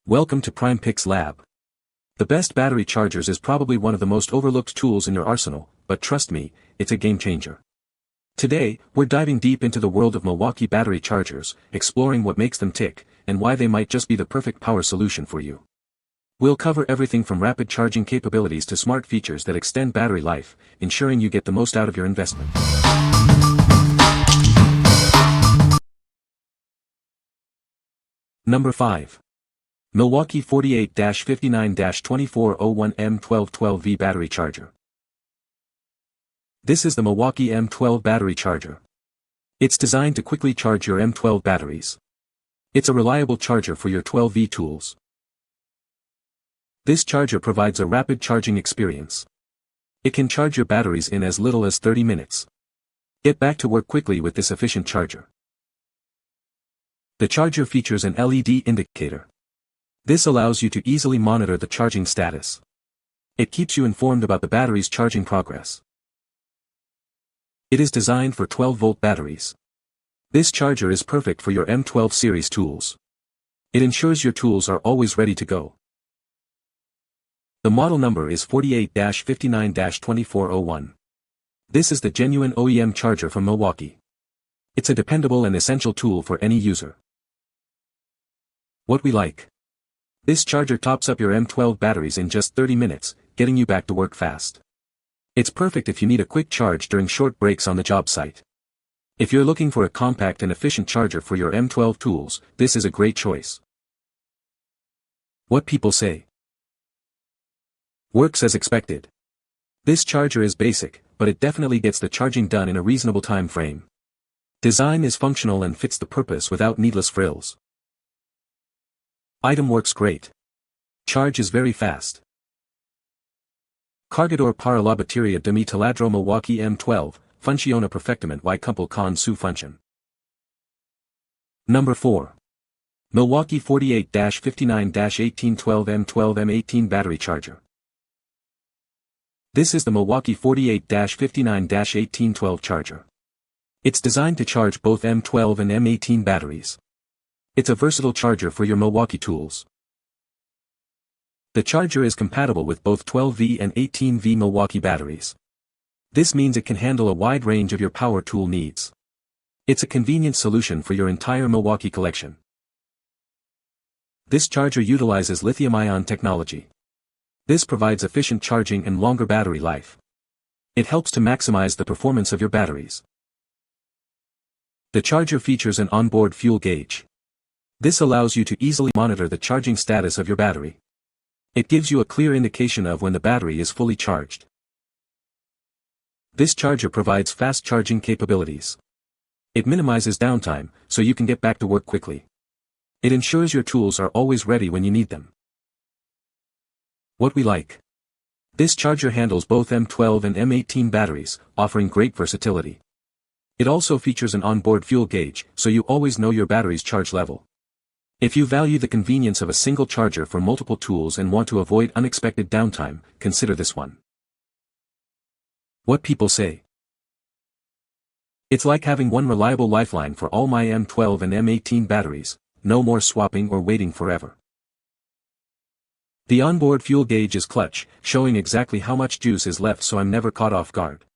Welcome to Prime Picks Lab. The best battery chargers is probably one of the most overlooked tools in your arsenal, but trust me, it's a game changer. Today, we're diving deep into the world of Milwaukee battery chargers, exploring what makes them tick, and why they might just be the perfect power solution for you. We'll cover everything from rapid charging capabilities to smart features that extend battery life, ensuring you get the most out of your investment. Number 5. Milwaukee 48-59-2401 M1212V Battery Charger. This is the Milwaukee M12 battery charger. It's designed to quickly charge your M12 batteries. It's a reliable charger for your 12V tools. This charger provides a rapid charging experience. It can charge your batteries in as little as 30 minutes. Get back to work quickly with this efficient charger. The charger features an LED indicator. This allows you to easily monitor the charging status. It keeps you informed about the battery's charging progress. It is designed for 12-volt batteries. This charger is perfect for your M12 series tools. It ensures your tools are always ready to go. The model number is 48-59-2401. This is the genuine OEM charger from Milwaukee. It's a dependable and essential tool for any user. What we like. This charger tops up your M12 batteries in just 30 minutes, getting you back to work fast. It's perfect if you need a quick charge during short breaks on the job site. If you're looking for a compact and efficient charger for your M12 tools, this is a great choice. What people say. Works as expected. This charger is basic, but it definitely gets the charging done in a reasonable time frame. Design is functional and fits the purpose without needless frills. Item works great. Charge is very fast. Cargador para la batería de mi taladro Milwaukee M12, funciona perfectamente y cumple con su función. Number 4. Milwaukee 48-59-1812 M12 M18 Battery Charger. This is the Milwaukee 48-59-1812 charger. It's designed to charge both M12 and M18 batteries. It's a versatile charger for your Milwaukee tools. The charger is compatible with both 12V and 18V Milwaukee batteries. This means it can handle a wide range of your power tool needs. It's a convenient solution for your entire Milwaukee collection. This charger utilizes lithium-ion technology. This provides efficient charging and longer battery life. It helps to maximize the performance of your batteries. The charger features an onboard fuel gauge. This allows you to easily monitor the charging status of your battery. It gives you a clear indication of when the battery is fully charged. This charger provides fast charging capabilities. It minimizes downtime, so you can get back to work quickly. It ensures your tools are always ready when you need them. What we like. This charger handles both M12 and M18 batteries, offering great versatility. It also features an onboard fuel gauge, so you always know your battery's charge level. If you value the convenience of a single charger for multiple tools and want to avoid unexpected downtime, consider this one. What people say. It's like having one reliable lifeline for all my M12 and M18 batteries, no more swapping or waiting forever. The onboard fuel gauge is clutch, showing exactly how much juice is left so I'm never caught off guard.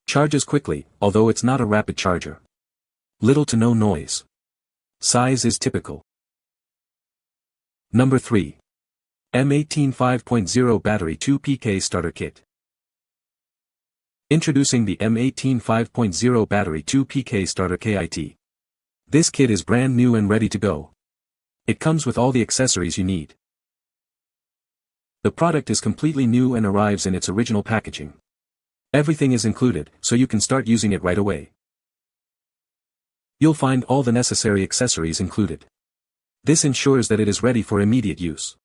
Charges quickly, although it's not a rapid charger. Little to no noise. Size is typical. Number 3. M18 5.0 Battery 2 PK Starter Kit. Introducing the M18 5.0 Battery 2 PK Starter Kit. This kit is brand new and ready to go. It comes with all the accessories you need. The product is completely new and arrives in its original packaging. Everything is included, so you can start using it right away. You'll find all the necessary accessories included. This ensures that it is ready for immediate use.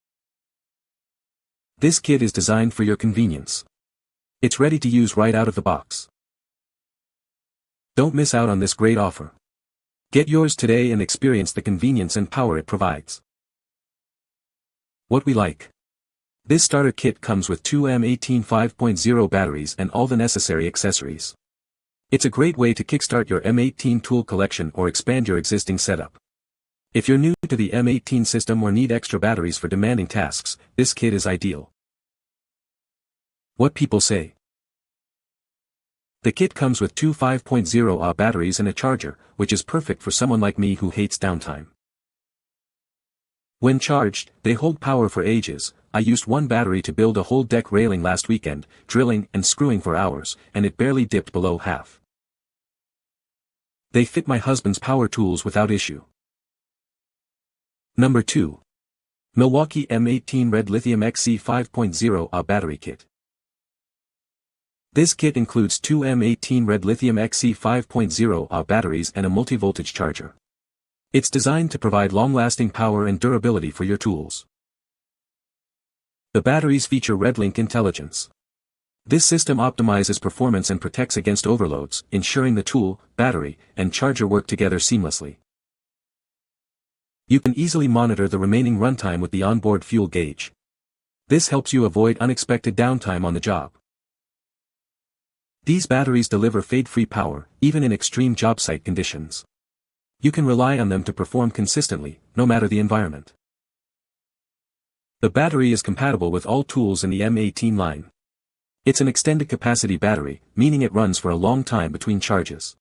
This kit is designed for your convenience. It's ready to use right out of the box. Don't miss out on this great offer. Get yours today and experience the convenience and power it provides. What we like. This starter kit comes with two M18 5.0 batteries and all the necessary accessories. It's a great way to kickstart your M18 tool collection or expand your existing setup. If you're new to the M18 system or need extra batteries for demanding tasks, this kit is ideal. What people say. The kit comes with two 5.0Ah batteries and a charger, which is perfect for someone like me who hates downtime. When charged, they hold power for ages. I used one battery to build a whole deck railing last weekend, drilling and screwing for hours, and it barely dipped below half. They fit my husband's power tools without issue. Number 2. Milwaukee M18 Red Lithium XC 5.0Ah Battery Kit. This kit includes two M18 Red Lithium XC 5.0Ah batteries and a multi-voltage charger. It's designed to provide long-lasting power and durability for your tools. The batteries feature RedLink intelligence. This system optimizes performance and protects against overloads, ensuring the tool, battery, and charger work together seamlessly. You can easily monitor the remaining runtime with the onboard fuel gauge. This helps you avoid unexpected downtime on the job. These batteries deliver fade-free power, even in extreme job site conditions. You can rely on them to perform consistently, no matter the environment. The battery is compatible with all tools in the M18 line. It's an extended capacity battery, meaning it runs for a long time between charges.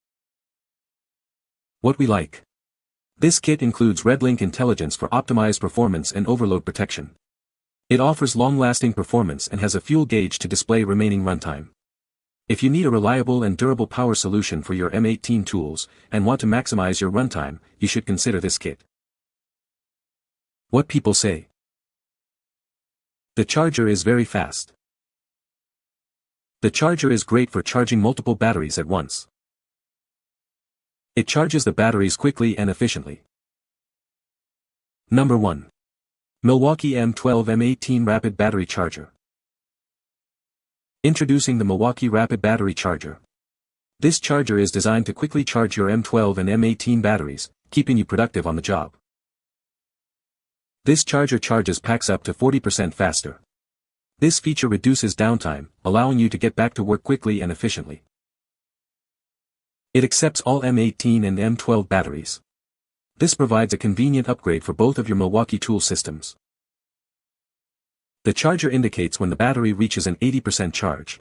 What we like. This kit includes RedLink intelligence for optimized performance and overload protection. It offers long-lasting performance and has a fuel gauge to display remaining runtime. If you need a reliable and durable power solution for your M18 tools, and want to maximize your runtime, you should consider this kit. What people say. The charger is very fast. The charger is great for charging multiple batteries at once. It charges the batteries quickly and efficiently. Number 1. Milwaukee M12 M18 Rapid Battery Charger. Introducing the Milwaukee Rapid Battery Charger. This charger is designed to quickly charge your M12 and M18 batteries, keeping you productive on the job. This charger charges packs up to 40% faster. This feature reduces downtime, allowing you to get back to work quickly and efficiently. It accepts all M18 and M12 batteries. This provides a convenient upgrade for both of your Milwaukee tool systems. The charger indicates when the battery reaches an 80% charge.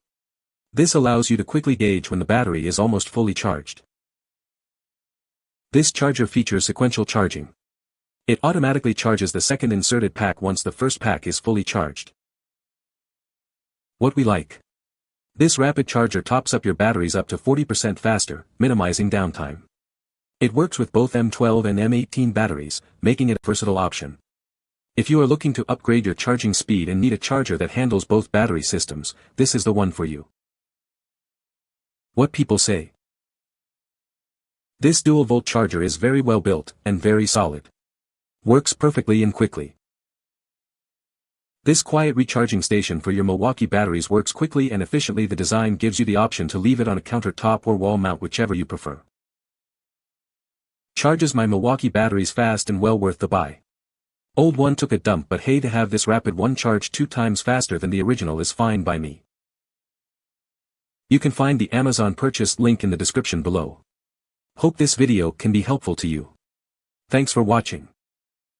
This allows you to quickly gauge when the battery is almost fully charged. This charger features sequential charging. It automatically charges the second inserted pack once the first pack is fully charged. What we like. This rapid charger tops up your batteries up to 40% faster, minimizing downtime. It works with both M12 and M18 batteries, making it a versatile option. If you are looking to upgrade your charging speed and need a charger that handles both battery systems, this is the one for you. What people say. This dual-volt charger is very well built, and very solid. Works perfectly and quickly. This quiet recharging station for your Milwaukee batteries works quickly and efficiently. The design gives you the option to leave it on a countertop or wall mount, whichever you prefer. Charges my Milwaukee batteries fast and well worth the buy. Old one took a dump, but hey, to have this rapid one charge 2 times faster than the original is fine by me. You can find the Amazon purchase link in the description below. Hope this video can be helpful to you. Thanks for watching.